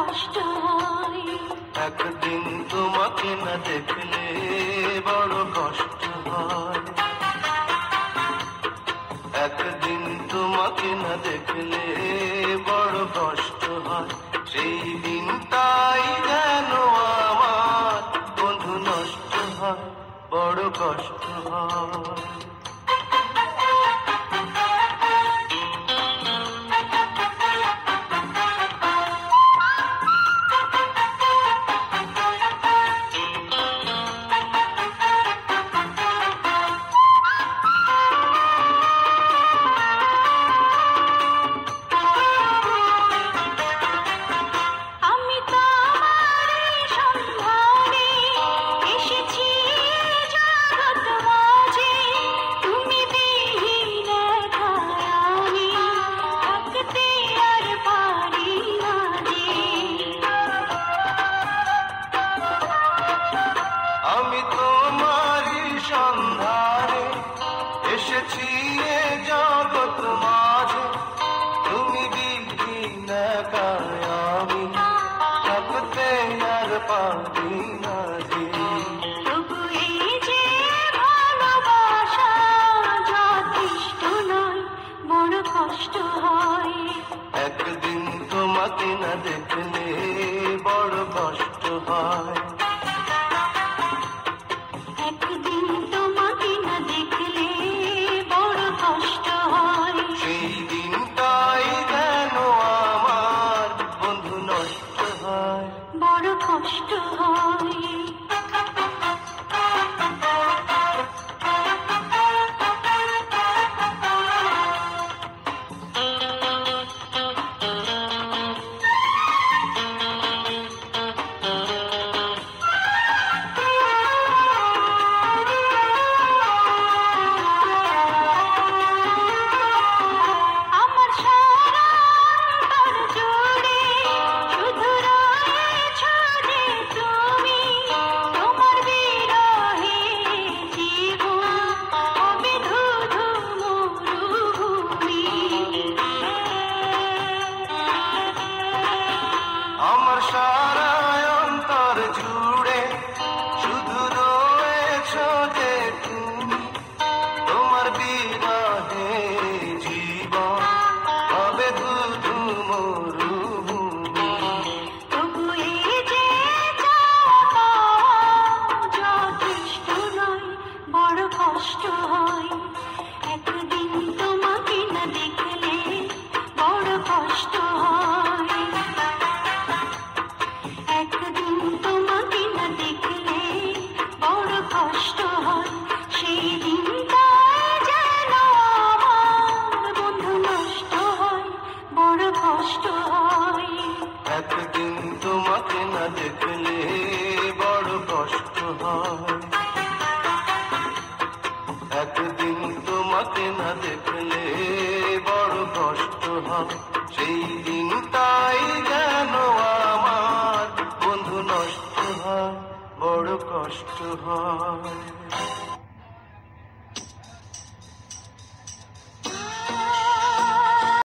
কষ্ট হয়। একদিন তোমাকে না দেখলে বড় কষ্ট হয়। একদিন তোমাকে না দেখলে বড় কষ্ট হয়। সেই দিনটাই যেন আমার বন্ধু নষ্ট হয়, বড় কষ্ট হয়। আমি তোমারই সন্ধানে এসেছি এ জগৎ মাঝে, তুমি বিহীন একাই আমি থাকতে আর পারি না যে। তবু এই যে ভালোবাসা যথেষ্ট নয়, বড় কষ্ট হয়। একদিন তোমাকে না দেখলে বড় কষ্ট হয়। একদিন তোমাকে না দেখলে বড় কষ্ট হয়। সেই দিনটাই যেন আমার বন্ধু নষ্ট হয়, বড় কষ্ট হয়। আমার সারা অন্তর জুড়ে শুধু রয়েছ যে তুমি, তোমার বিরহে জীবন হবে শুধু মরুভূমি। তবু এই যে চাওয়া যথেষ্ট নয়, বড় কষ্ট হয়। একদিন তোমাকে না দেখলে বড় কষ্ট হয়। একদিন তোমাকে না দেখলে বড় কষ্ট হয়। সেই দিনটাই যেন আমার বন্ধু নষ্ট হয়, বড় কষ্ট হয়। একদিন তোমাকে না দেখলে বড় কষ্ট হয়। একদিন তোমাকে না দেখলে বড় কষ্ট হয়। সেই দিনটাই যেন আমার বন্ধু নষ্ট হয়, বড় কষ্ট হয়।